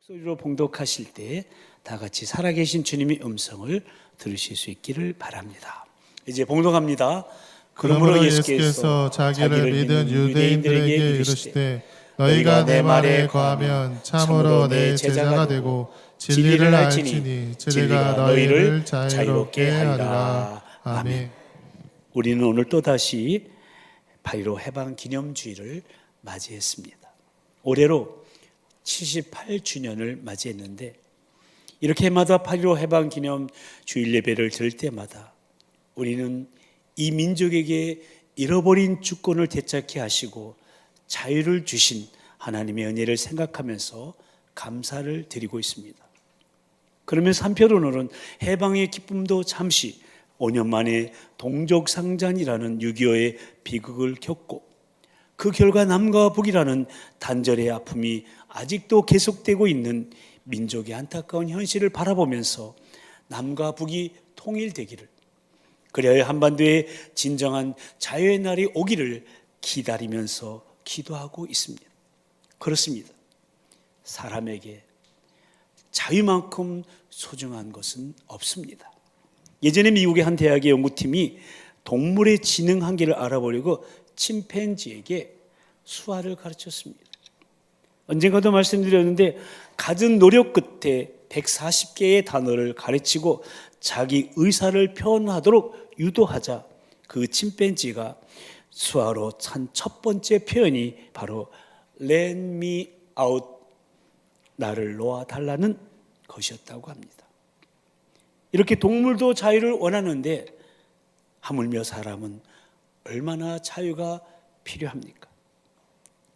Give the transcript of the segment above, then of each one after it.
목소리로 봉독하실 때 다 같이 살아계신 주님의 음성을 들으실 수 있기를 바랍니다. 이제 봉독합니다. 그러므로 예수께서 자기를 믿은 유대인들에게 이르시되 너희가 내 말에 거하면 참으로 내 제자가 되고 진리를 알지니 진리가 너희를 자유롭게 하리라. 아멘. 우리는 오늘 또다시 8.15 해방 기념주일을 맞이했습니다. 올해로 78주년을 맞이했는데 이렇게 해마다 8.15 해방 기념 주일 예배를 드릴 때마다 우리는 이 민족에게 잃어버린 주권을 되찾게 하시고 자유를 주신 하나님의 은혜를 생각하면서 감사를 드리고 있습니다. 그러면서 한편으로는 해방의 기쁨도 잠시 5년 만에 동족상잔이라는 6.25의 비극을 겪고 그 결과 남과 북이라는 단절의 아픔이 아직도 계속되고 있는 민족의 안타까운 현실을 바라보면서 남과 북이 통일되기를, 그래야 한반도의 진정한 자유의 날이 오기를 기다리면서 기도하고 있습니다. 그렇습니다. 사람에게 자유만큼 소중한 것은 없습니다. 예전에 미국의 한 대학의 연구팀이 동물의 지능 한계를 알아보려고 침팬지에게 수화를 가르쳤습니다. 언젠가도 말씀드렸는데 갖은 노력 끝에 140개의 단어를 가르치고 자기 의사를 표현하도록 유도하자 그 침팬지가 수화로 한 첫 번째 표현이 바로 Let me out, 나를 놓아달라는 것이었다고 합니다. 이렇게 동물도 자유를 원하는데 하물며 사람은 얼마나 자유가 필요합니까?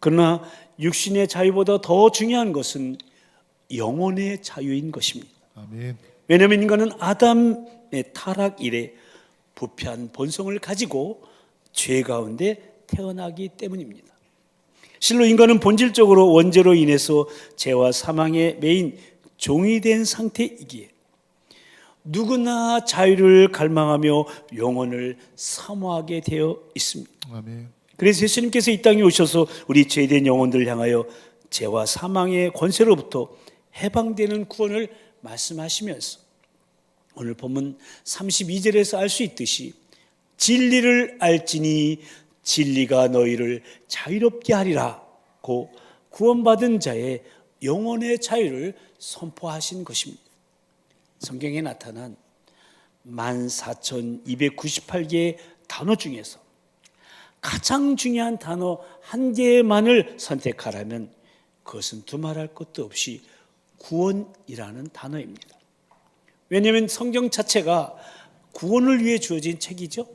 그러나 육신의 자유보다 더 중요한 것은 영혼의 자유인 것입니다. 아멘. 왜냐하면 인간은 아담의 타락 이래 부패한 본성을 가지고 죄 가운데 태어나기 때문입니다. 실로 인간은 본질적으로 원죄로 인해서 죄와 사망에 매인 종이 된 상태이기에 누구나 자유를 갈망하며 영혼을 사모하게 되어 있습니다. 아멘. 그래서 예수님께서 이 땅에 오셔서 우리 죄된 영혼들을 향하여 죄와 사망의 권세로부터 해방되는 구원을 말씀하시면서 오늘 본문 32절에서 알 수 있듯이 진리를 알지니 진리가 너희를 자유롭게 하리라고 구원받은 자의 영혼의 자유를 선포하신 것입니다. 성경에 나타난 14,298개의 단어 중에서 가장 중요한 단어 한 개만을 선택하라면 그것은 두말할 것도 없이 구원이라는 단어입니다. 왜냐하면 성경 자체가 구원을 위해 주어진 책이죠.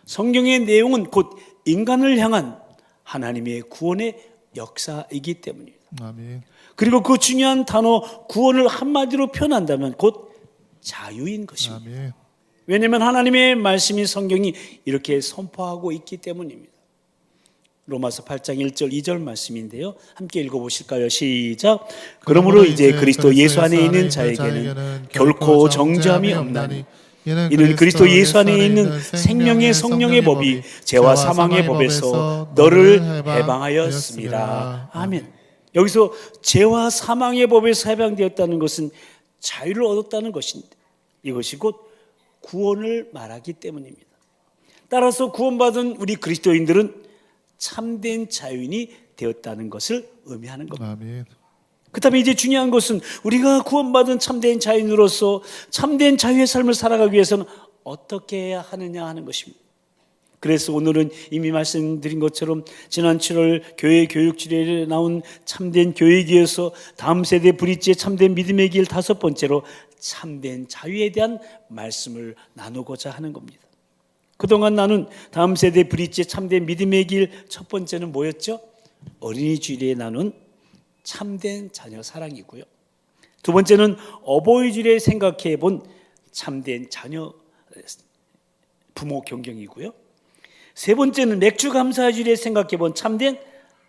성경의 내용은 곧 인간을 향한 하나님의 구원의 역사이기 때문입니다. 아멘. 그리고 그 중요한 단어 구원을 한마디로 표현한다면 곧 자유인 것입니다. 아멘. 왜냐하면 하나님의 말씀인 성경이 이렇게 선포하고 있기 때문입니다. 로마서 8장 1절 2절 말씀인데요. 함께 읽어보실까요? 시작. 그러므로 이제 그리스도 예수 안에 있는 자에게는 결코 정죄함이 없나니 이는 그리스도 예수 안에 있는 생명의 성령의 법이 죄와 사망의 법에서 너를 해방하였습니다. 아멘. 여기서 죄와 사망의 법에서 해방되었다는 것은 자유를 얻었다는 것인데 이것이 곧 구원을 말하기 때문입니다. 따라서 구원받은 우리 그리스도인들은 참된 자유인이 되었다는 것을 의미하는 겁니다. 아멘. 그 다음에 이제 중요한 것은 우리가 구원받은 참된 자유인으로서 참된 자유의 삶을 살아가기 위해서는 어떻게 해야 하느냐 하는 것입니다. 그래서 오늘은 이미 말씀드린 것처럼 지난 7월 교회 교육주일에 나온 참된 교육이어서 다음 세대 브릿지의 참된 믿음의 길 5번째로 참된 자유에 대한 말씀을 나누고자 하는 겁니다. 그동안 나눈 다음 세대 브릿지의 참된 믿음의 길 첫 번째는 뭐였죠? 어린이 주일에 나눈 참된 자녀 사랑이고요. 두 번째는 어버이 주일에 생각해 본 참된 자녀 부모 경경이고요. 세 번째는 맥주 감사 주일에 생각해 본 참된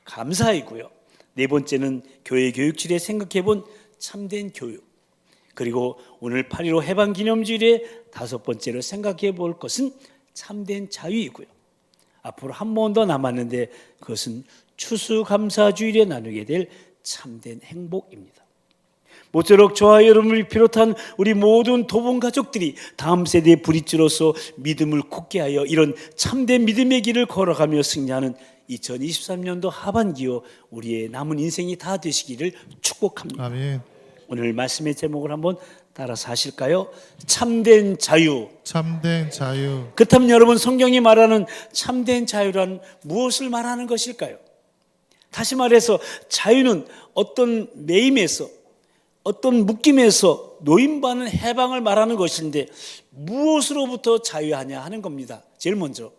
감사이고요. 네 번째는 교회 교육 주일에 생각해 본 참된 교육. 그리고 오늘 8.15 해방 기념주일에 5번째로 생각해 볼 것은 참된 자유이고요. 앞으로 한 번 더 남았는데 그것은 추수감사주일에 나누게 될 참된 행복입니다. 모쪼록 저와 여러분을 비롯한 우리 모든 도봉 가족들이 다음 세대의 브릿지로서 믿음을 굳게 하여 이런 참된 믿음의 길을 걸어가며 승리하는 2023년도 하반기요 우리의 남은 인생이 다 되시기를 축복합니다. 아멘. 오늘 말씀의 제목을 한번 따라서 하실까요? 참된 자유. 참된 자유. 그렇다면 여러분, 성경이 말하는 참된 자유란 무엇을 말하는 것일까요? 다시 말해서 자유는 어떤 매임에서, 어떤 묶임에서 노임받는 해방을 말하는 것인데 무엇으로부터 자유하냐 하는 겁니다. 제일 먼저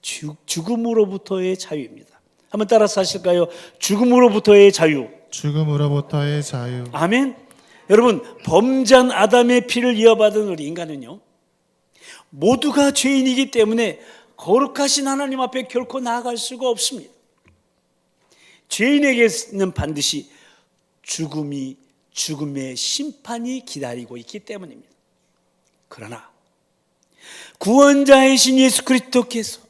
죽음으로부터의 자유입니다. 한번 따라서 하실까요? 죽음으로부터의 자유. 죽음으로부터의 자유. 아멘. 여러분, 범죄한 아담의 피를 이어받은 우리 인간은요, 모두가 죄인이기 때문에 거룩하신 하나님 앞에 결코 나아갈 수가 없습니다. 죄인에게는 반드시 죽음의 심판이 기다리고 있기 때문입니다. 그러나 구원자이신 예수 그리스도께서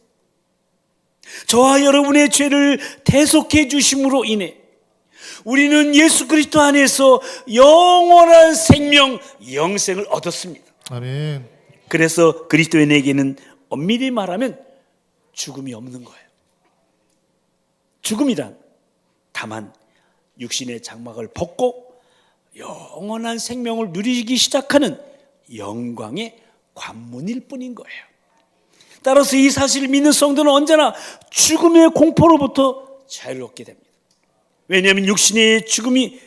저와 여러분의 죄를 대속해 주심으로 인해 우리는 예수 그리스도 안에서 영원한 생명, 영생을 얻었습니다. 아멘. 그래서 그리스도인에게는 엄밀히 말하면 죽음이 없는 거예요. 죽음이란 다만 육신의 장막을 벗고 영원한 생명을 누리기 시작하는 영광의 관문일 뿐인 거예요. 따라서 이 사실을 믿는 성도는 언제나 죽음의 공포로부터 자유를 얻게 됩니다. 왜냐하면 육신의 죽음이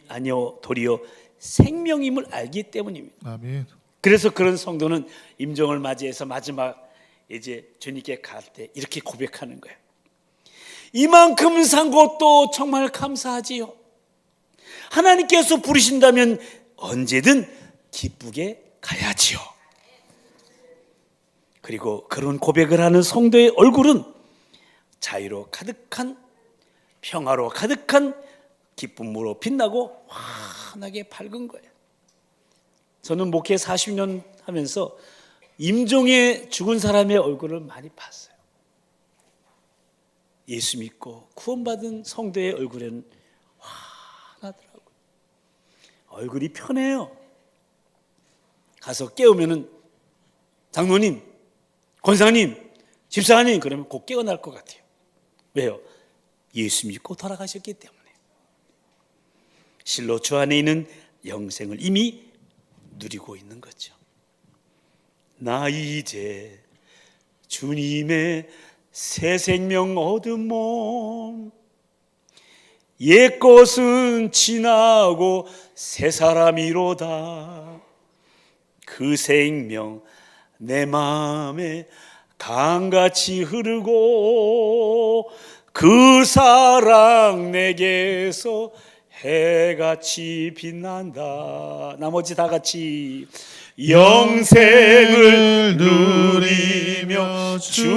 아니요 도리어 생명임을 알기 때문입니다. 아멘. 그래서 그런 성도는 임종을 맞이해서 마지막 이제 주님께 갈 때 이렇게 고백하는 거예요. 이만큼 산 것도 정말 감사하지요. 하나님께서 부르신다면 언제든 기쁘게 가야지요. 그리고 그런 고백을 하는 성도의 얼굴은 자유로 가득한, 평화로 가득한 기쁨으로 빛나고 환하게 밝은 거예요. 저는 목회 40년 하면서 임종에 죽은 사람의 얼굴을 많이 봤어요. 예수 믿고 구원받은 성도의 얼굴에는 환하더라고요. 얼굴이 편해요. 가서 깨우면은 장로님, 권사님, 집사님 그러면 곧 깨어날 것 같아요. 왜요? 예수 믿고 돌아가셨기 때문에. 실로 주 안에 있는 영생을 이미 누리고 있는 거죠. 나 이제 주님의 새 생명 얻은 몸, 옛것은 지나고 새 사람이로다. 그 생명 내 마음에 강같이 흐르고 그 사랑 내게서 해같이 빛난다. 나머지 다 같이 영생을 누리며 주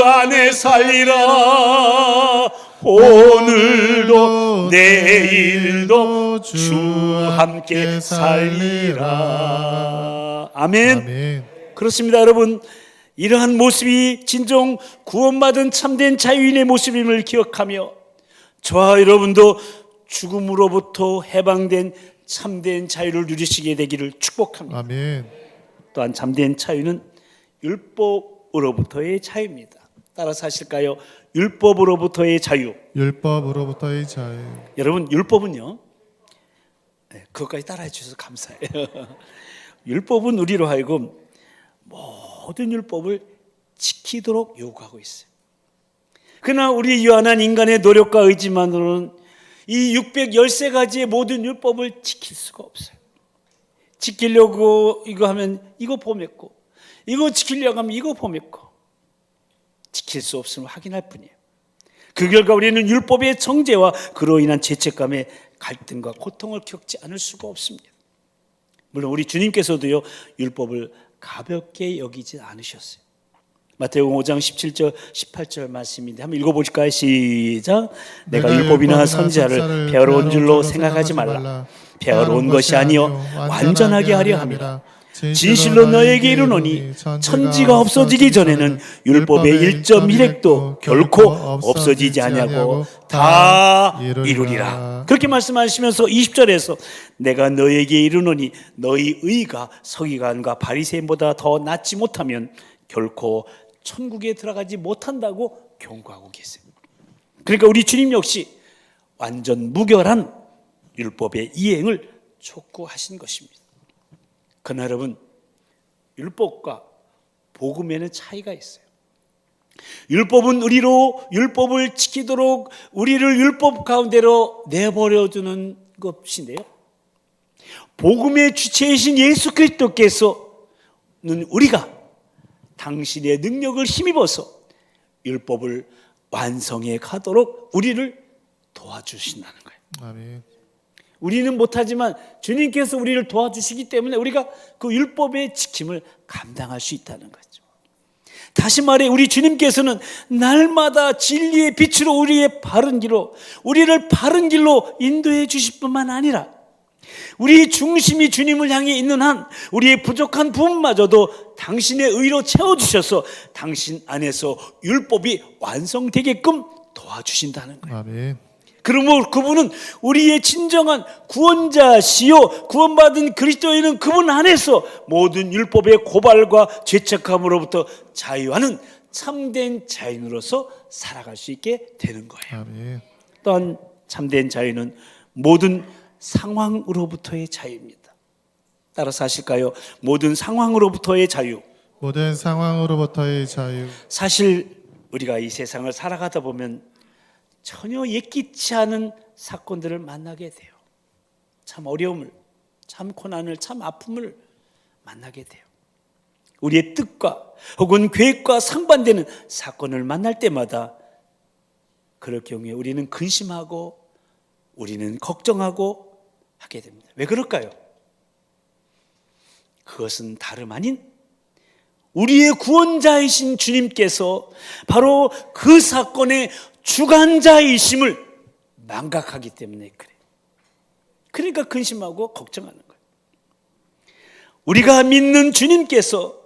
안에 살리라. 오늘도 내일도 주 함께 살리라. 아멘. 아멘. 그렇습니다, 여러분. 이러한 모습이 진정 구원받은 참된 자유인의 모습임을 기억하며 저와 여러분도 죽음으로부터 해방된 참된 자유를 누리시게 되기를 축복합니다. 아멘. 또한 참된 자유는 율법으로부터의 자유입니다. 따라서 하실까요? 율법으로부터의 자유. 율법으로부터의 자유. 여러분, 율법은요, 그것까지 따라해 주셔서 감사해요. 율법은 우리로 하여금 모든 율법을 지키도록 요구하고 있어요. 그러나 우리 유한한 인간의 노력과 의지만으로는 이 613가지의 모든 율법을 지킬 수가 없어요. 지키려고 이거 하면 이거 범했고, 이거 지키려고 하면 이거 범했고, 지킬 수 없음을 확인할 뿐이에요. 그 결과 우리는 율법의 정죄와 그로 인한 죄책감에 갈등과 고통을 겪지 않을 수가 없습니다. 물론 우리 주님께서도요, 율법을 가볍게 여기지 않으셨어요. 마태복음 5장 17절 18절 말씀인데 한번 읽어보실까요? 시작. 내가 율법이나 선지자를 배우러 온 줄로 생각하지 말라. 배우러 온 것이 아니요 완전하게 하려 함이라. 진실로 너에게 이르노니 천지가 없어지기 전에는 율법의 1.1획도 결코 없어지지 아니하고 다 이루리라. 그렇게 말씀하시면서 20절에서 내가 너에게 이르노니 너희 의가 서기관과 바리새인보다 더 낫지 못하면 결코 천국에 들어가지 못한다고 경고하고 계세요. 그러니까 우리 주님 역시 완전 무결한 율법의 이행을 촉구하신 것입니다. 그러나 여러분, 율법과 복음에는 차이가 있어요. 율법은 우리로 율법을 지키도록 우리를 율법 가운데로 내버려두는 것인데요, 복음의 주체이신 예수 그리스도께서는 우리가 당신의 능력을 힘입어서 율법을 완성해 가도록 우리를 도와주신다는 거예요. 아멘. 우리는 못하지만 주님께서 우리를 도와주시기 때문에 우리가 그 율법의 지킴을 감당할 수 있다는 거죠. 다시 말해 우리 주님께서는 날마다 진리의 빛으로 우리의 바른 길로, 우리를 바른 길로 인도해 주실 뿐만 아니라 우리 중심이 주님을 향해 있는 한 우리의 부족한 부분마저도 당신의 의로 채워주셔서 당신 안에서 율법이 완성되게끔 도와주신다는 거예요. 아멘. 그러므로 그분은 우리의 진정한 구원자시요 구원받은 그리스도인은 그분 안에서 모든 율법의 고발과 죄책감으로부터 자유하는 참된 자유인으로서 살아갈 수 있게 되는 거예요. 아멘. 또한 참된 자유는 모든 상황으로부터의 자유입니다. 따라서 하실까요? 모든 상황으로부터의 자유. 모든 상황으로부터의 자유. 사실 우리가 이 세상을 살아가다 보면 전혀 예기치 않은 사건들을 만나게 돼요. 참 어려움을, 참 고난을, 참 아픔을 만나게 돼요. 우리의 뜻과 혹은 계획과 상반되는 사건을 만날 때마다 그럴 경우에 우리는 근심하고 우리는 걱정하고 하게 됩니다. 왜 그럴까요? 그것은 다름 아닌 우리의 구원자이신 주님께서 바로 그 사건의 주관자이심을 망각하기 때문에 그래요. 그러니까 근심하고 걱정하는 거예요. 우리가 믿는 주님께서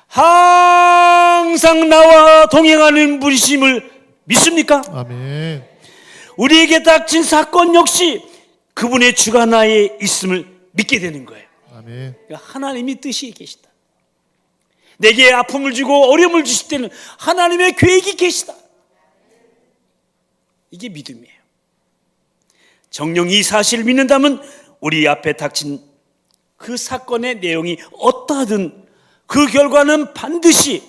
항상 나와 동행하는 분이심을 믿습니까? 아멘. 우리에게 닥친 사건 역시 그분의 주관하에 있음을 믿게 되는 거예요. 아멘. 그러니까 하나님이 뜻이 계시다. 내게 아픔을 주고 어려움을 주실 때는 하나님의 계획이 계시다. 이게 믿음이에요. 정령이 이 사실을 믿는다면 우리 앞에 닥친 그 사건의 내용이 어떠하든 그 결과는 반드시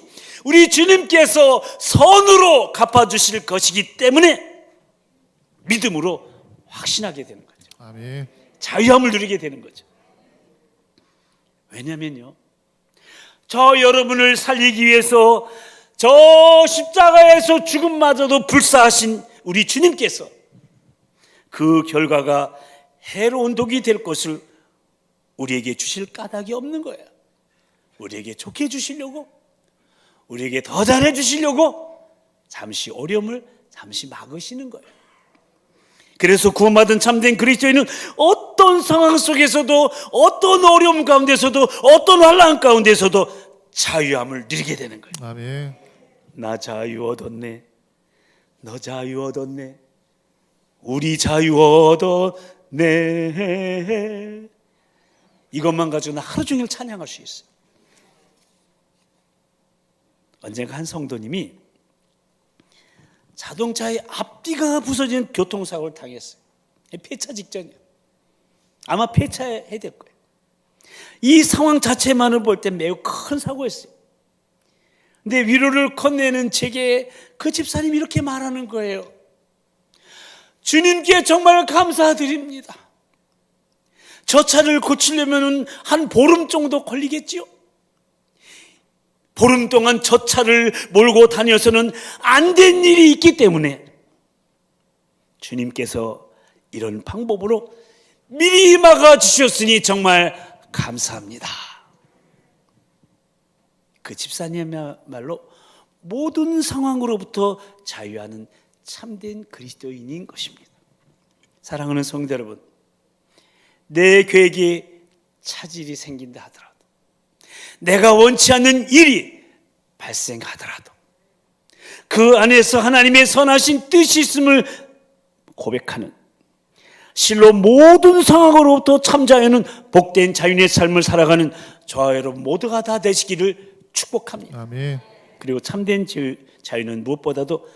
우리 주님께서 선으로 갚아주실 것이기 때문에 믿음으로 확신하게 되는 거죠. 아멘. 자유함을 누리게 되는 거죠. 왜냐면요, 저 여러분을 살리기 위해서 저 십자가에서 죽음마저도 불사하신 우리 주님께서 그 결과가 해로운 독이 될 것을 우리에게 주실 까닭이 없는 거예요. 우리에게 좋게 해주시려고, 우리에게 더 잘해 주시려고 잠시 어려움을 잠시 막으시는 거예요. 그래서 구원받은 참된 그리스도인은 어떤 상황 속에서도, 어떤 어려움 가운데서도, 어떤 환난 가운데서도 자유함을 누리게 되는 거예요. 아멘. 나 자유 얻었네, 너 자유 얻었네, 우리 자유 얻었네. 이것만 가지고는 하루 종일 찬양할 수 있어요. 언젠가 한 성도님이 자동차의 앞뒤가 부서지는 교통사고를 당했어요. 폐차 직전이에요. 아마 폐차해야 될 거예요. 이 상황 자체만을 볼 때 매우 큰 사고였어요. 근데 위로를 건네는 제게 그 집사님이 이렇게 말하는 거예요. 주님께 정말 감사드립니다. 저 차를 고치려면 한 보름 정도 걸리겠지요. 보름 동안 저 차를 몰고 다녀서는 안 된 일이 있기 때문에 주님께서 이런 방법으로 미리 막아주셨으니 정말 감사합니다. 그 집사님이야말로 모든 상황으로부터 자유하는 참된 그리스도인인 것입니다. 사랑하는 성도 여러분, 내 계획에 차질이 생긴다 하더라도, 내가 원치 않는 일이 발생하더라도 그 안에서 하나님의 선하신 뜻이 있음을 고백하는, 실로 모든 상황으로부터 참 자유는 복된 자유의 삶을 살아가는 저와 여러분 모두가 다 되시기를 축복합니다. 아멘. 그리고 참된 자유는 무엇보다도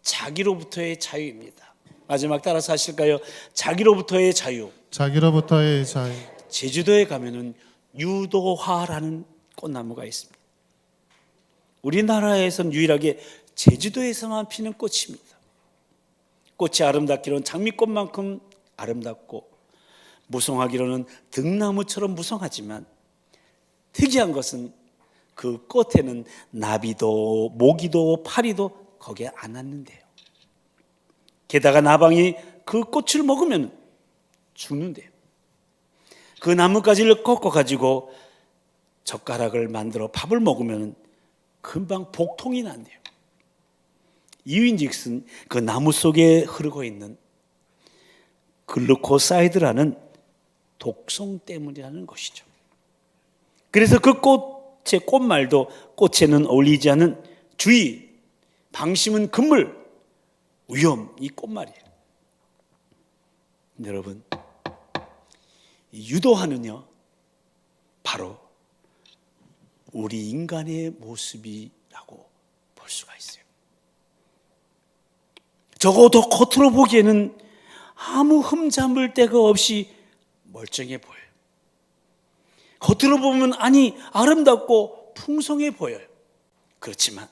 자기로부터의 자유입니다. 마지막 따라서 하실까요? 자기로부터의 자유. 자기로부터의 자유. 제주도에 가면은 유도화라는 꽃나무가 있습니다. 우리나라에서는 유일하게 제주도에서만 피는 꽃입니다. 꽃이 아름답기로는 장미꽃만큼 아름답고 무성하기로는 등나무처럼 무성하지만 특이한 것은 그 꽃에는 나비도 모기도 파리도 거기에 안 왔는데요. 게다가 나방이 그 꽃을 먹으면 죽는데요. 그 나뭇가지를 꺾어가지고 젓가락을 만들어 밥을 먹으면 금방 복통이 난대요. 이유인즉슨 그 나무 속에 흐르고 있는 글루코사이드라는 독성 때문이라는 것이죠. 그래서 그 꽃의 꽃말도 꽃에는 어울리지 않은 주의, 방심은 금물, 위험, 이 꽃말이에요. 여러분, 유도하는요 바로 우리 인간의 모습이라고 볼 수가 있어요. 적어도 겉으로 보기에는 아무 흠잡을 데가 없이 멀쩡해 보여요. 겉으로 보면 아름답고 풍성해 보여요. 그렇지만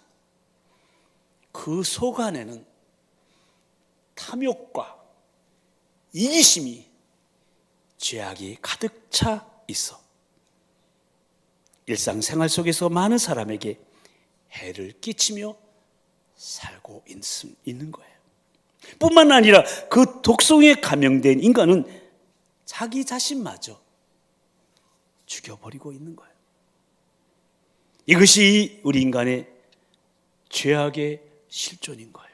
그 속 안에는 탐욕과 이기심이, 죄악이 가득 차 있어 일상생활 속에서 많은 사람에게 해를 끼치며 살고 있는 거예요. 뿐만 아니라 그 독성에 감염된 인간은 자기 자신마저 죽여버리고 있는 거예요. 이것이 우리 인간의 죄악의 실존인 거예요.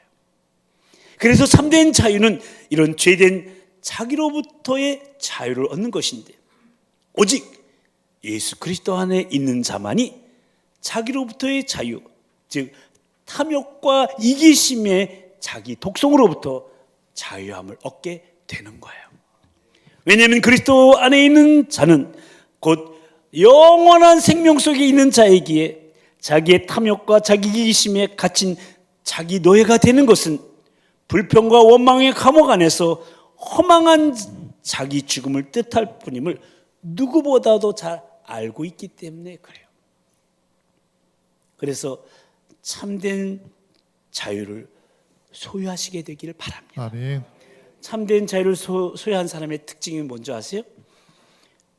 그래서 참된 자유는 이런 죄된 자기로부터의 자유를 얻는 것인데, 오직 예수 그리스도 안에 있는 자만이 자기로부터의 자유, 즉 탐욕과 이기심의 자기 독성으로부터 자유함을 얻게 되는 거예요. 왜냐하면 그리스도 안에 있는 자는 곧 영원한 생명 속에 있는 자이기에 자기의 탐욕과 자기 이기심에 갇힌 자기 노예가 되는 것은 불평과 원망의 감옥 안에서 허망한 자기 죽음을 뜻할 뿐임을 누구보다도 잘 알고 있기 때문에 그래요. 그래서 참된 자유를 소유하시게 되기를 바랍니다. 아멘. 참된 자유를 소유한 사람의 특징이 뭔지 아세요?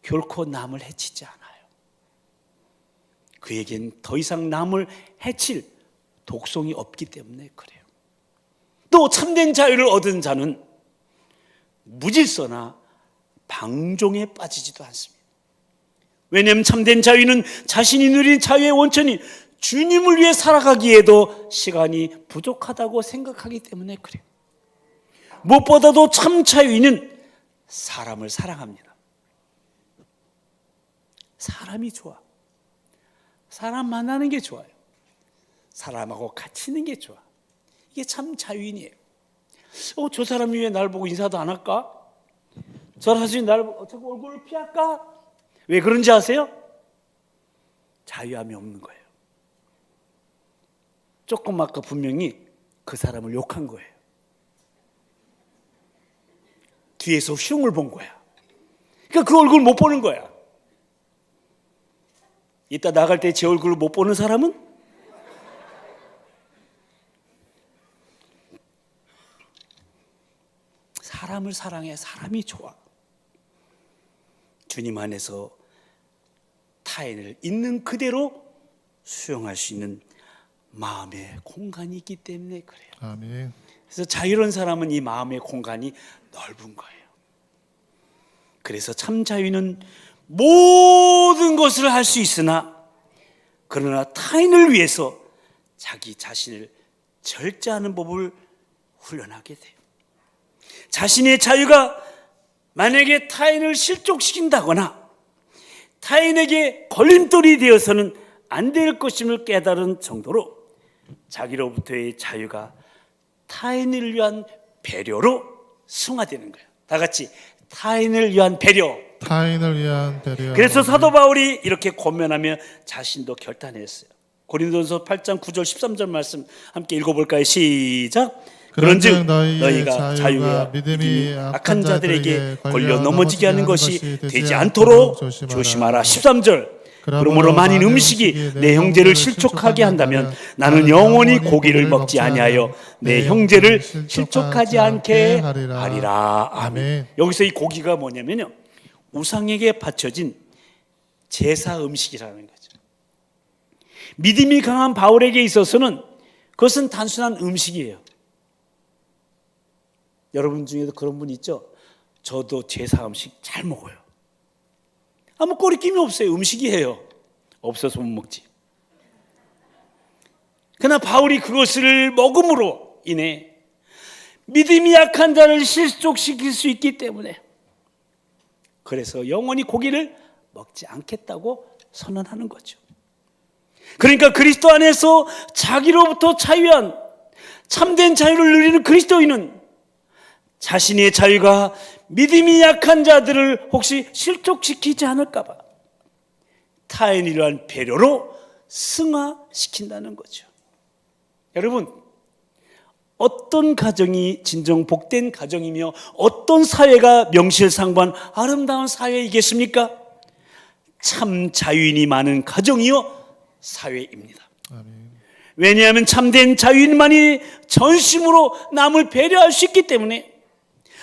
결코 남을 해치지 않아요. 그에겐 더 이상 남을 해칠 독성이 없기 때문에 그래요. 또 참된 자유를 얻은 자는 무질서나 방종에 빠지지도 않습니다. 왜냐하면 참된 자유는 자신이 누린 자유의 원천이 주님을 위해 살아가기에도 시간이 부족하다고 생각하기 때문에 그래요. 무엇보다도 참 자유인은 사람을 사랑합니다. 사람이 좋아. 사람 만나는 게 좋아요. 사람하고 같이 있는 게 좋아. 이게 참 자유인이에요. 저 사람이 왜 날 보고 인사도 안 할까? 저 사람이 날 보고 자꾸 얼굴을 피할까? 왜 그런지 아세요? 자유함이 없는 거예요. 조금 아까 분명히 그 사람을 욕한 거예요. 뒤에서 흉을 본 거야. 그러니까 그 얼굴 못 보는 거야. 이따 나갈 때 제 얼굴을 못 보는 사람은 사람을 사랑해. 사람이 좋아. 주님 안에서 타인을 있는 그대로 수용할 수 있는 마음의 공간이 있기 때문에 그래요. 아멘. 그래서 자유로운 사람은 이 마음의 공간이 넓은 거예요. 그래서 참 자유는 모든 것을 할 수 있으나 그러나 타인을 위해서 자기 자신을 절제하는 법을 훈련하게 돼요. 자신의 자유가 만약에 타인을 실족시킨다거나 타인에게 걸림돌이 되어서는 안 될 것임을 깨달은 정도로 자기로부터의 자유가 타인을 위한 배려로 승화되는 거예요. 다 같이 타인을 위한 배려. 타인을 위한 배려. 그래서 사도 바울이 이렇게 권면하며 자신도 결단했어요. 고린도전서 8장 9절 13절 말씀 함께 읽어볼까요? 시작. 그런즉 너희가 자유가 믿음이 악한 자들에게 걸려 넘어지게 하는 것이 되지 않도록 조심하라. 13절. 그러므로 만일 음식이 내 형제를 실족하게 한다면 나는 영원히 고기를 먹지 아니하여 내 형제를 실족하지 않게 하리라. 아멘. 여기서 이 고기가 뭐냐면요, 우상에게 바쳐진 제사 음식이라는 거죠. 믿음이 강한 바울에게 있어서는 그것은 단순한 음식이에요. 여러분 중에도 그런 분 있죠? 저도 제사 음식 잘 먹어요. 아무 거리낌이 없어요. 음식이에요. 없어서 못 먹지. 그러나 바울이 그것을 먹음으로 인해 믿음이 약한 자를 실족시킬 수 있기 때문에 그래서 영원히 고기를 먹지 않겠다고 선언하는 거죠. 그러니까 그리스도 안에서 자기로부터 자유한 참된 자유를 누리는 그리스도인은 자신의 자유가 믿음이 약한 자들을 혹시 실족시키지 않을까 봐 타인을 위한 배려로 승화시킨다는 거죠. 여러분, 어떤 가정이 진정 복된 가정이며 어떤 사회가 명실상부한 아름다운 사회이겠습니까? 참 자유인이 많은 가정이요 사회입니다. 아멘. 왜냐하면 참된 자유인만이 전심으로 남을 배려할 수 있기 때문에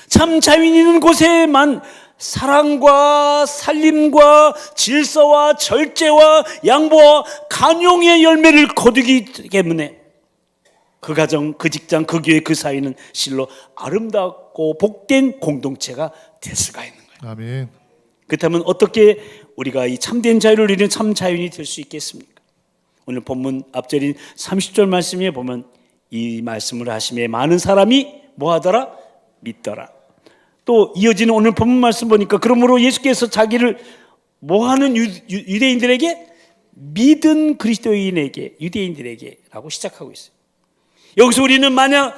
참 자유인이 있는 곳에만 사랑과 살림과 질서와 절제와 양보와 간용의 열매를 거두기 때문에 그 가정, 그 직장, 그 교회, 그 사회는 실로 아름답고 복된 공동체가 될 수가 있는 거예요. 아멘. 그렇다면 어떻게 우리가 이 참된 자유를 누리는 참 자유인이 될 수 있겠습니까? 오늘 본문 앞절인 30절 말씀에 보면 이 말씀을 하심에 많은 사람이 뭐하더라? 믿더라. 또 이어지는 오늘 본문 말씀 보니까 그러므로 예수께서 자기를 뭐하는 유대인들에게 믿은 그리스도인에게 유대인들에게 라고 시작하고 있어요. 여기서 우리는 만약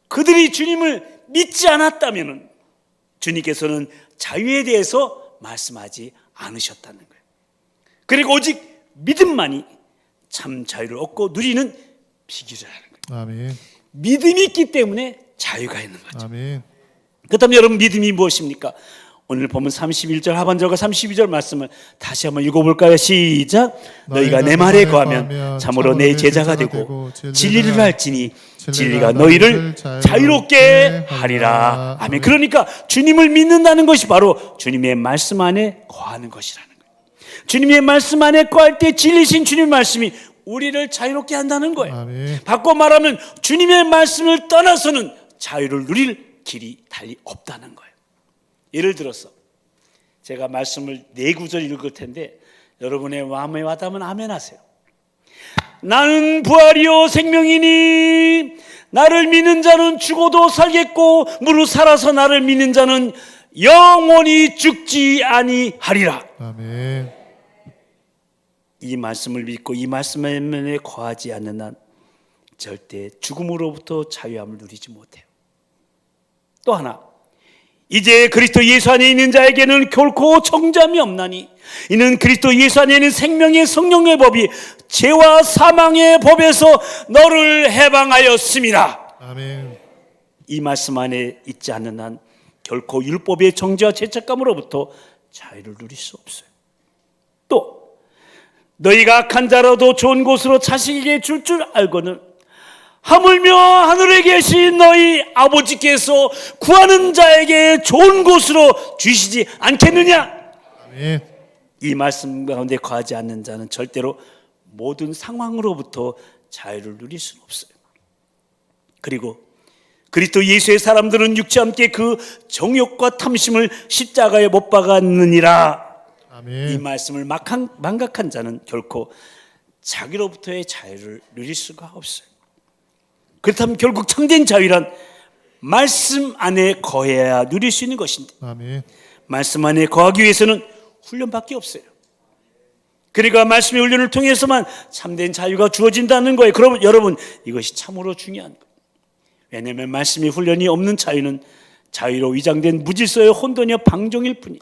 그들이 주님을 믿지 않았다면 주님께서는 자유에 대해서 말씀하지 않으셨다는 거예요. 그리고 오직 믿음만이 참 자유를 얻고 누리는 비결이라는 거예요. 아멘. 믿음이 있기 때문에 자유가 있는 거죠. 아멘. 그렇다면 여러분 믿음이 무엇입니까? 오늘 보면 31절 하반절과 32절 말씀을 다시 한번 읽어볼까요? 시작. 너희가 내 말에 거하면 참으로 내 제자가 되고 진리를 알지니 진리가 너희를 자유롭게 하리라. 아멘. 그러니까 주님을 믿는다는 것이 바로 주님의 말씀 안에 거하는 것이라는 거예요. 주님의 말씀 안에 거할 때 진리신 주님의 말씀이 우리를 자유롭게 한다는 거예요. 아멘. 바꿔 말하면 주님의 말씀을 떠나서는 자유를 누릴 길이 달리 없다는 거예요. 예를 들어서 제가 말씀을 4구절 읽을 텐데 여러분의 마음에 와닿으면 아멘 하세요. 나는 부활이요 생명이니 나를 믿는 자는 죽어도 살겠고 무릇 살아서 나를 믿는 자는 영원히 죽지 아니하리라. 아멘. 이 말씀을 믿고 이 말씀에 거하지 않는 한 절대 죽음으로부터 자유함을 누리지 못해요. 또 하나, 이제 그리스도 예수 안에 있는 자에게는 결코 정죄함이 없나니 이는 그리스도 예수 안에 있는 생명의 성령의 법이 죄와 사망의 법에서 너를 해방하였습니다. 아멘. 이 말씀 안에 있지 않는 한 결코 율법의 정죄와 죄책감으로부터 자유를 누릴 수 없어요. 또 너희가 악한 자라도 좋은 곳으로 자식에게 줄 알고는 하물며 하늘에 계신 너희 아버지께서 구하는 자에게 좋은 곳으로 주시지 않겠느냐? 아멘. 이 말씀 가운데 거하지 않는 자는 절대로 모든 상황으로부터 자유를 누릴 수는 없어요. 그리고 그리스도 예수의 사람들은 육체와 함께 그 정욕과 탐심을 십자가에 못 박았느니라. 아멘. 이 말씀을 망각한 자는 결코 자기로부터의 자유를 누릴 수가 없어요. 그렇다면 결국 참된 자유란 말씀 안에 거해야 누릴 수 있는 것인데 아멘. 말씀 안에 거하기 위해서는 훈련밖에 없어요. 그러니까 말씀의 훈련을 통해서만 참된 자유가 주어진다는 거예요. 그러면 여러분, 이것이 참으로 중요한 거예요. 왜냐하면 말씀의 훈련이 없는 자유는 자유로 위장된 무질서의 혼돈이여 방종일 뿐이에요.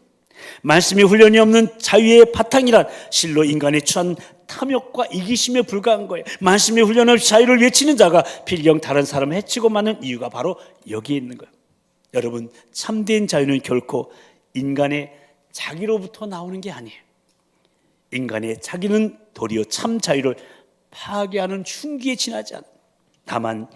말씀의 훈련이 없는 자유의 바탕이란 실로 인간에 처한 탐욕과 이기심에 불과한 거예요. 말씀의 훈련 없이 자유를 외치는 자가 필경 다른 사람을 해치고 마는 이유가 바로 여기에 있는 거예요. 여러분, 참된 자유는 결코 인간의 자기로부터 나오는 게 아니에요. 인간의 자기는 도리어 참 자유를 파괴하는 흉기에 지나지 않아요. 다만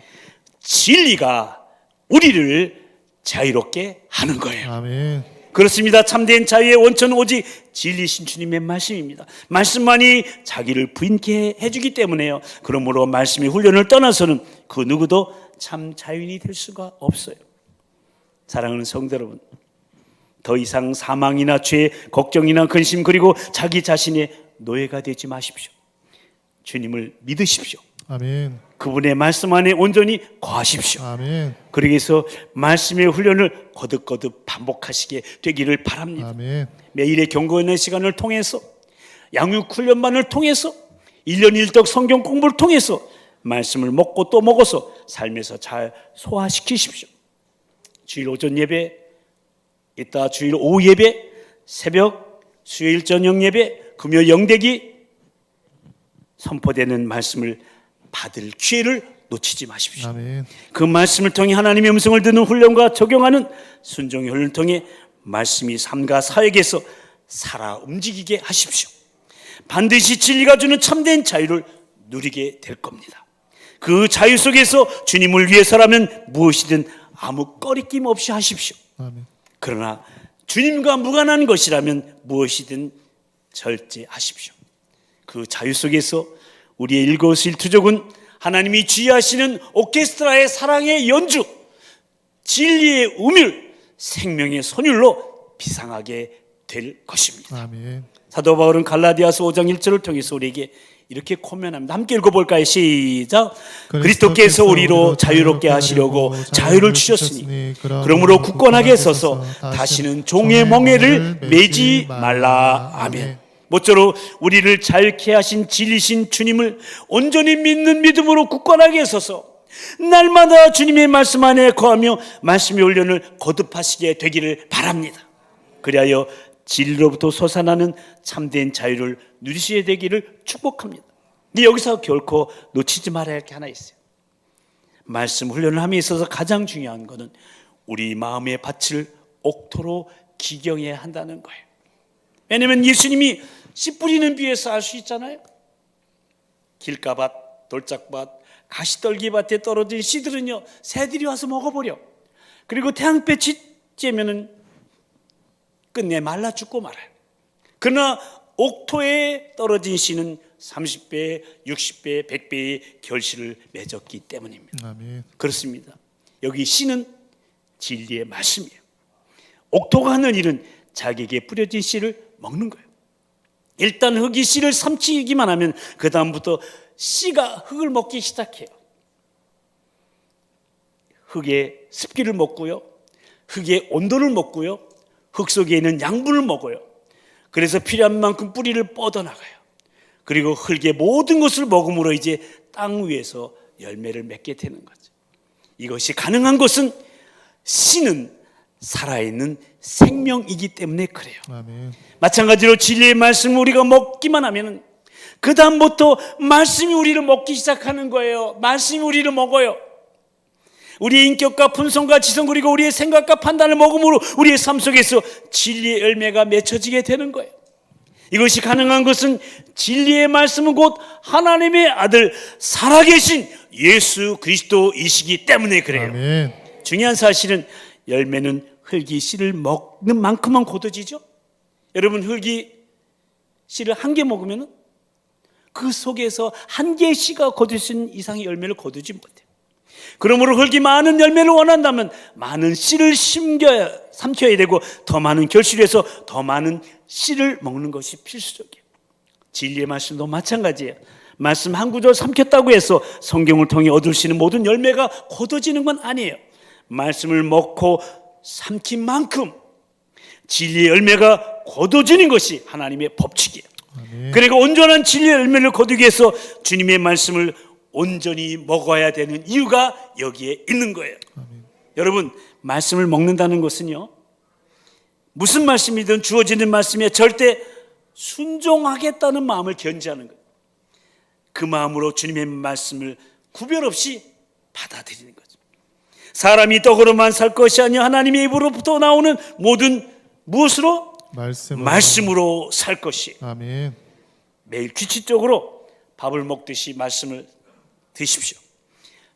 진리가 우리를 자유롭게 하는 거예요. 아멘. 그렇습니다. 참된 자유의 원천은 오직 진리신 주님의 말씀입니다. 말씀만이 자기를 부인케 해주기 때문에요. 그러므로 말씀의 훈련을 떠나서는 그 누구도 참 자유인이 될 수가 없어요. 사랑하는 성도 여러분, 더 이상 사망이나 죄, 걱정이나 근심, 그리고 자기 자신의 노예가 되지 마십시오. 주님을 믿으십시오. 아멘. 그분의 말씀 안에 온전히 거하십시오. 아멘. 그러기 위해서 말씀의 훈련을 거듭거듭 반복하시게 되기를 바랍니다. 아멘. 매일의 경건의 시간을 통해서, 양육 훈련반을 통해서, 1년 1덕 성경 공부를 통해서 말씀을 먹고 또 먹어서 삶에서 잘 소화시키십시오. 주일 오전 예배, 이따 주일 오후 예배, 새벽, 수요일 저녁 예배, 금요 영대기 선포되는 말씀을 받을 기회를 놓치지 마십시오. 아멘. 그 말씀을 통해 하나님의 음성을 듣는 훈련과 적용하는 순종의 훈련을 통해 말씀이 삶과 사역에서 살아 움직이게 하십시오. 반드시 진리가 주는 참된 자유를 누리게 될 겁니다. 그 자유 속에서 주님을 위해서라면 무엇이든 아무 꺼리낌 없이 하십시오. 아멘. 그러나 주님과 무관한 것이라면 무엇이든 절제하십시오. 그 자유 속에서 우리의 일거수일투족은 하나님이 지휘하시는 오케스트라의 사랑의 연주, 진리의 음율, 생명의 선율로 비상하게 될 것입니다. 아멘. 사도 바울은 갈라디아서 5장 1절을 통해서 우리에게 이렇게 코면합니다. 함께 읽어볼까요? 시작. 그리스도께서 우리로 자유롭게 하시려고 자유를 주셨으니 그러므로 굳건하게 서서 다시는 종의 멍에를 매지 말라. 아멘. 모쪼록 우리를 자유케 하신 진리신 주님을 온전히 믿는 믿음으로 굳건하게 서서 날마다 주님의 말씀 안에 거하며 말씀의 훈련을 거듭하시게 되기를 바랍니다. 그리하여 진리로부터 솟아나는 참된 자유를 누리시게 되기를 축복합니다. 근데 여기서 결코 놓치지 말아야 할 게 하나 있어요. 말씀 훈련을 함에 있어서 가장 중요한 것은 우리 마음의 밭을 옥토로 기경해야 한다는 거예요. 왜냐하면 예수님이 씨 뿌리는 비유에서 알 수 있잖아요. 길가밭, 돌짝밭, 가시떨기밭에 떨어진 씨들은요, 새들이 와서 먹어버려. 그리고 태양빛이 쬐면은 끝내 말라 죽고 말아요. 그러나 옥토에 떨어진 씨는 30배, 60배, 100배의 결실을 맺었기 때문입니다. 아멘. 그렇습니다. 여기 씨는 진리의 말씀이에요. 옥토가 하는 일은 자기에게 뿌려진 씨를 먹는 거예요. 일단 흙이 씨를 삼키기만 하면 그 다음부터 씨가 흙을 먹기 시작해요. 흙의 습기를 먹고요, 흙의 온도를 먹고요, 흙 속에 있는 양분을 먹어요. 그래서 필요한 만큼 뿌리를 뻗어나가요. 그리고 흙의 모든 것을 먹음으로 이제 땅 위에서 열매를 맺게 되는 거죠. 이것이 가능한 것은 씨는 살아있는 생명이기 때문에 그래요. 아멘. 마찬가지로 진리의 말씀을 우리가 먹기만 하면 그 다음부터 말씀이 우리를 먹기 시작하는 거예요. 말씀이 우리를 먹어요. 우리의 인격과 분성과 지성, 그리고 우리의 생각과 판단을 먹음으로 우리의 삶 속에서 진리의 열매가 맺혀지게 되는 거예요. 이것이 가능한 것은 진리의 말씀은 곧 하나님의 아들 살아계신 예수 그리스도이시기 때문에 그래요. 아멘. 중요한 사실은 열매는 흙이 씨를 먹는 만큼만 거둬지죠. 여러분, 흙이 씨를 한 개 먹으면 그 속에서 한 개의 씨가 거둘 수 있는 이상의 열매를 거두지 못해요. 그러므로 흙이 많은 열매를 원한다면 많은 씨를 삼켜야 되고 더 많은 결실에서 더 많은 씨를 먹는 것이 필수적이에요. 진리의 말씀도 마찬가지예요. 말씀 한 구절 삼켰다고 해서 성경을 통해 얻을 수 있는 모든 열매가 거둬지는 건 아니에요. 말씀을 먹고 삼킨 만큼 진리의 열매가 거둬지는 것이 하나님의 법칙이에요. 아멘. 그리고 온전한 진리의 열매를 거두기 위해서 주님의 말씀을 온전히 먹어야 되는 이유가 여기에 있는 거예요. 여러분, 말씀을 먹는다는 것은요, 무슨 말씀이든 주어지는 말씀에 절대 순종하겠다는 마음을 견지하는 거예요. 그 마음으로 주님의 말씀을 구별 없이 받아들이는 거죠. 사람이 떡으로만 살 것이 아니라 하나님의 입으로부터 나오는 모든 무엇으로? 말씀으로 살 것이. 아멘. 매일 규칙적으로 밥을 먹듯이 말씀을 드십시오.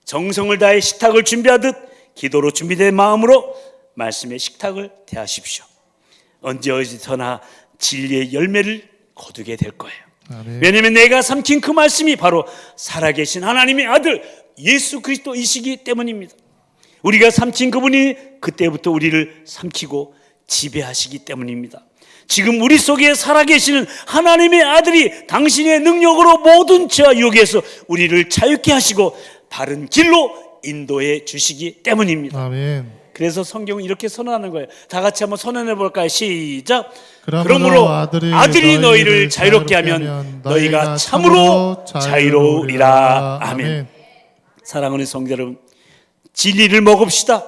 정성을 다해 식탁을 준비하듯 기도로 준비된 마음으로 말씀의 식탁을 대하십시오. 언제 어디서나 진리의 열매를 거두게 될 거예요. 아멘. 왜냐하면 내가 삼킨 그 말씀이 바로 살아계신 하나님의 아들 예수 그리스도이시기 때문입니다. 우리가 삼킨 그분이 그때부터 우리를 삼키고 지배하시기 때문입니다. 지금 우리 속에 살아계시는 하나님의 아들이 당신의 능력으로 모든 죄와 유혹에서 우리를 자유케 하시고 바른 길로 인도해 주시기 때문입니다. 아멘. 그래서 성경은 이렇게 선언하는 거예요. 다 같이 한번 선언해 볼까요? 시작. 그러므로 아들이 너희를 자유롭게 하면 너희가 참으로 자유로우리라. 아멘. 사랑하는 성도 여러분, 진리를 먹읍시다.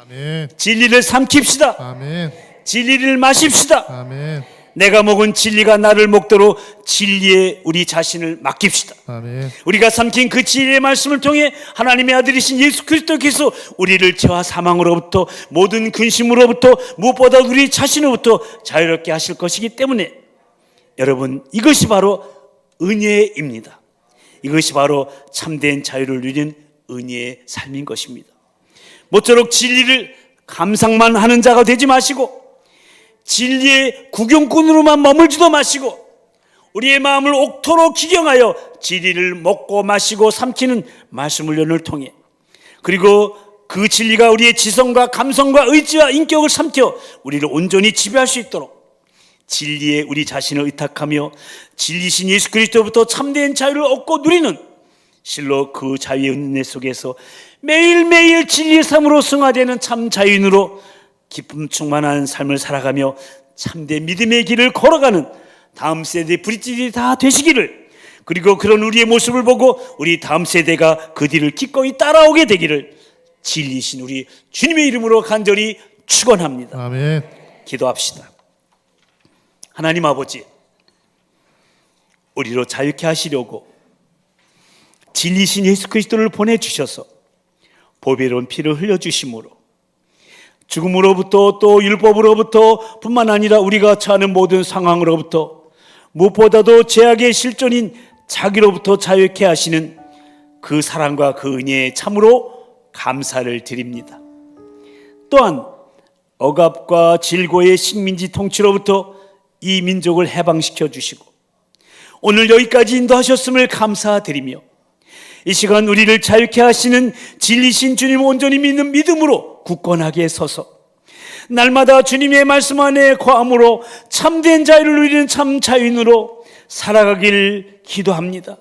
아멘. 진리를 삼킵시다. 아멘. 진리를 마십시다. 아멘. 내가 먹은 진리가 나를 먹도록 진리에 우리 자신을 맡깁시다. 아멘. 우리가 삼킨 그 진리의 말씀을 통해 하나님의 아들이신 예수 그리스도께서 우리를 죄와 사망으로부터 모든 근심으로부터 무엇보다 우리 자신으로부터 자유롭게 하실 것이기 때문에 여러분, 이것이 바로 은혜입니다. 이것이 바로 참된 자유를 누리는 은혜의 삶인 것입니다. 모쪼록 진리를 감상만 하는 자가 되지 마시고 진리의 구경꾼으로만 머물지도 마시고 우리의 마음을 옥토로 기경하여 진리를 먹고 마시고 삼키는 말씀 훈련을 통해, 그리고 그 진리가 우리의 지성과 감성과 의지와 인격을 삼켜 우리를 온전히 지배할 수 있도록 진리에 우리 자신을 의탁하며 진리신 예수 그리스도부터 참된 자유를 얻고 누리는, 실로 그 자유의 은혜 속에서 매일매일 진리의 삶으로 승화되는 참 자유인으로 기쁨 충만한 삶을 살아가며 참된 믿음의 길을 걸어가는 다음 세대 브릿지들이 다 되시기를, 그리고 그런 우리의 모습을 보고 우리 다음 세대가 그 뒤를 기꺼이 따라오게 되기를 진리신 우리 주님의 이름으로 간절히 축원합니다. 아멘. 기도합시다. 하나님 아버지, 우리로 자유케 하시려고 진리신 예수 그리스도를 보내주셔서 보배로운 피를 흘려주심으로 죽음으로부터 또 율법으로부터 뿐만 아니라 우리가 처하는 모든 상황으로부터 무엇보다도 죄악의 실존인 자기로부터 자유케 하시는 그 사랑과 그 은혜에 참으로 감사를 드립니다. 또한 억압과 질고의 식민지 통치로부터 이 민족을 해방시켜 주시고 오늘 여기까지 인도하셨음을 감사드리며 이 시간 우리를 자유케 하시는 진리신 주님 온전히 믿는 믿음으로 굳건하게 서서 날마다 주님의 말씀 안에 거함으로 참된 자유를 누리는 참 자유인으로 살아가길 기도합니다.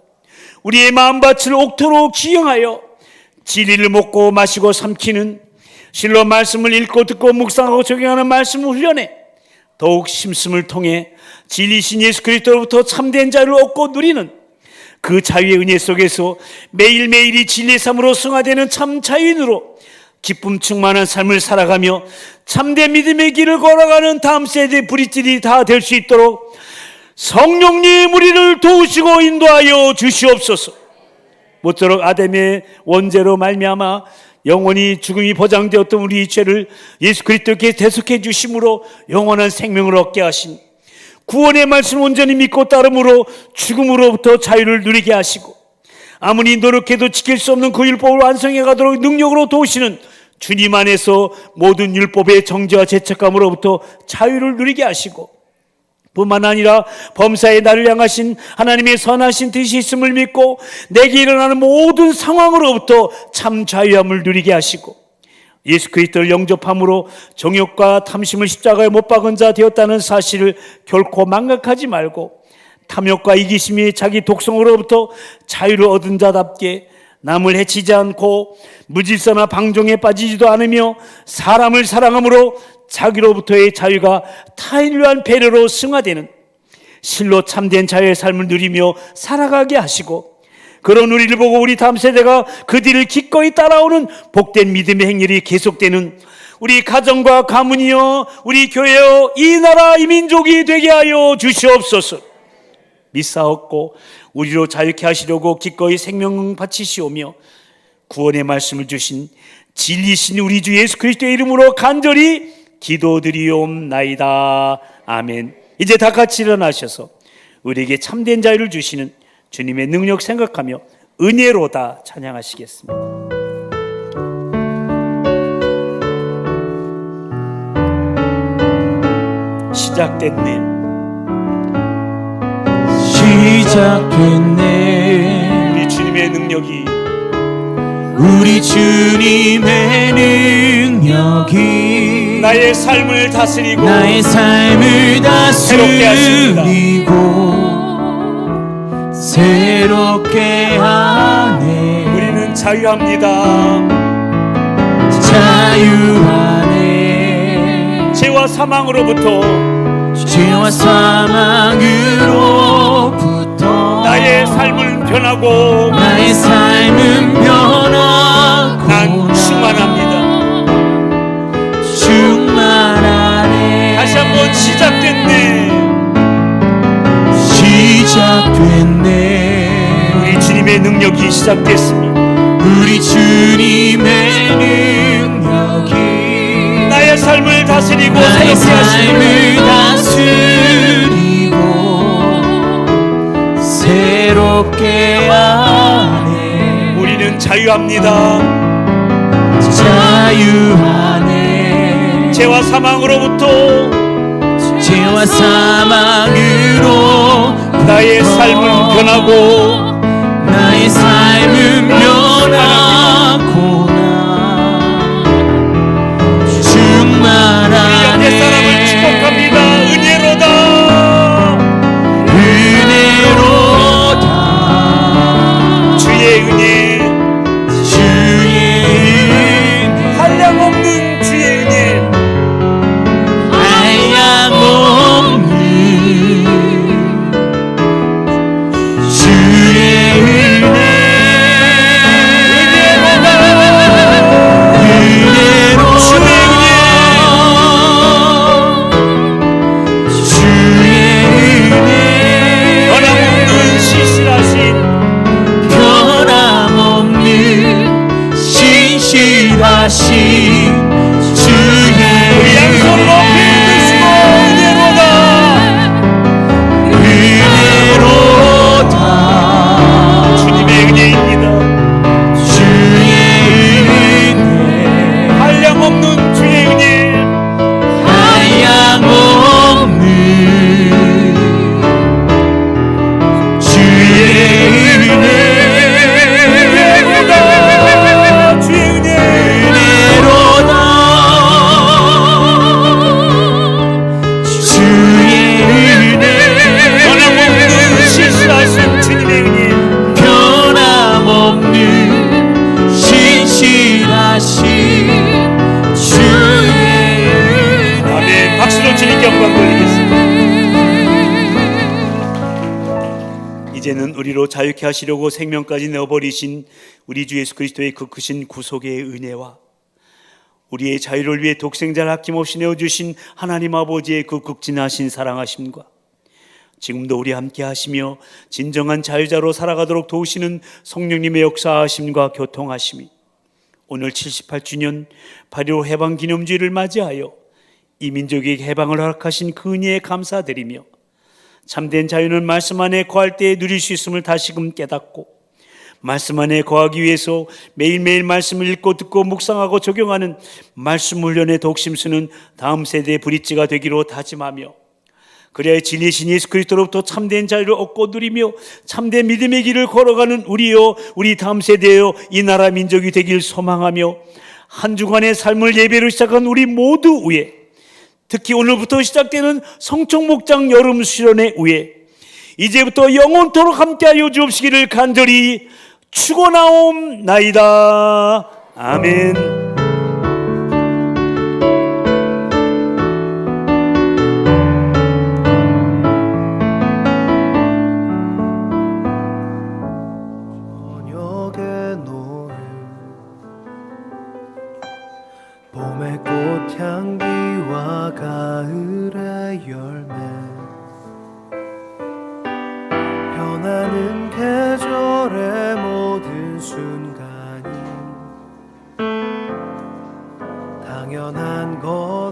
우리의 마음밭을 옥토로 기경하여 진리를 먹고 마시고 삼키는, 실로 말씀을 읽고 듣고 묵상하고 적용하는 말씀 훈련에 더욱 심씀을 통해 진리신 예수 그리스도로부터 참된 자유를 얻고 누리는 그 자유의 은혜 속에서 매일매일이 진리의 삶으로 승화되는 참 자유인으로 기쁨 충만한 삶을 살아가며 참된 믿음의 길을 걸어가는 다음 세대 브릿지들이 다 될 수 있도록 성령님 우리를 도우시고 인도하여 주시옵소서. 모쪼록 아담의 원죄로 말미암아 영원히 죽음이 보장되었던 우리 죄를 예수 그리스도께 대속해 주심으로 영원한 생명을 얻게 하신 구원의 말씀을 온전히 믿고 따름으로 죽음으로부터 자유를 누리게 하시고 아무리 노력해도 지킬 수 없는 그 율법을 완성해 가도록 능력으로 도우시는 주님 안에서 모든 율법의 정죄와 죄책감으로부터 자유를 누리게 하시고 뿐만 아니라 범사에 나를 향하신 하나님의 선하신 뜻이 있음을 믿고 내게 일어나는 모든 상황으로부터 참 자유함을 누리게 하시고 예수 그리스도를 영접함으로 정욕과 탐심을 십자가에 못 박은 자 되었다는 사실을 결코 망각하지 말고 탐욕과 이기심이 자기 독성으로부터 자유를 얻은 자답게 남을 해치지 않고 무질서나 방종에 빠지지도 않으며 사람을 사랑함으로 자기로부터의 자유가 타인을 위한 배려로 승화되는 실로 참된 자유의 삶을 누리며 살아가게 하시고, 그런 우리를 보고 우리 다음 세대가 그 뒤를 기꺼이 따라오는 복된 믿음의 행렬이 계속되는 우리 가정과 가문이여, 우리 교회여, 이 나라 이 민족이 되게 하여 주시옵소서. 믿사옵고 우리로 자유케 하시려고 기꺼이 생명 바치시오며 구원의 말씀을 주신 진리신 우리 주 예수 그리스도의 이름으로 간절히 기도드리옵나이다. 아멘. 이제 다 같이 일어나셔서 우리에게 참된 자유를 주시는 주님의 능력 생각하며 은혜로다 찬양하시겠습니다. 시작됐네. 시작됐네. 우리 주님의 능력이, 우리 주님의 능력이 나의 삶을 다스리고 나의 삶을 새롭게 하십니다. 새롭게 하네. 우리는 자유합니다. 자유하네. 죄와 사망으로부터 나의 삶은 변하고 나의 삶은 변하고 난 충만합니다. 충만하네. 다시 한번 시작됐네. 시작됐네. 우리 주님의 능력이 시작됐습니다. 우리 주님의 능력이 나의 삶을 다스리고 나의 새롭게 삶을 하시고 다스리고 새롭게 하네. 우리는 자유합니다. 자유하네. 죄와 사망으로부터 나의 삶은 변하고 나의 삶은 변하고 충만하네. 우리 옆에 사람을 축복합니다. 은혜로다. 은혜로다. 주의 은혜, 주의 은혜. 한량없는 주의 은혜, 한량없는 주의 은혜. 우리 양손 높이 드시고 은혜로다. 주님의 은혜입니다. 주의 은혜. 한량없는 주의 은혜, 한량없는 주의 은혜. 은혜로다. 주의 은혜, 은혜로다. 주의 은혜. 변함없는 신실하신 주님의 은혜. 변함없는 신실하신 주의 은혜. 아멘. 박수로 주님께 영광 돌리겠습니다. 이제는 우리로 자유케 하시려고 생명까지 내어버리신 우리 주 예수 그리스도의 그 크신 구속의 은혜와 우리의 자유를 위해 독생자를 아낌없이 내어주신 하나님 아버지의 그 극진하신 사랑하심과 지금도 우리 함께 하시며 진정한 자유자로 살아가도록 도우시는 성령님의 역사하심과 교통하심이 오늘 78주년 8.15 해방기념주의를 맞이하여 이 민족에게 해방을 허락하신 그 은혜에 감사드리며 참된 자유는 말씀 안에 거할 때에 누릴 수 있음을 다시금 깨닫고 말씀 안에 거하기 위해서 매일매일 말씀을 읽고 듣고 묵상하고 적용하는 말씀 훈련의 독심수는 다음 세대의 브릿지가 되기로 다짐하며 그래야 진리신 예수 그리스도로부터 참된 자유를 얻고 누리며 참된 믿음의 길을 걸어가는 우리여 우리 다음 세대여 이 나라 민족이 되길 소망하며 한 주간의 삶을 예배로 시작한 우리 모두 위에 특히 오늘부터 시작되는 성총목장 여름 수련회 위에 이제부터 영원토록 함께하여 주옵시기를 간절히 축원하옵나이다. 아멘. 변하는 계절의 모든 순간이 당연한 것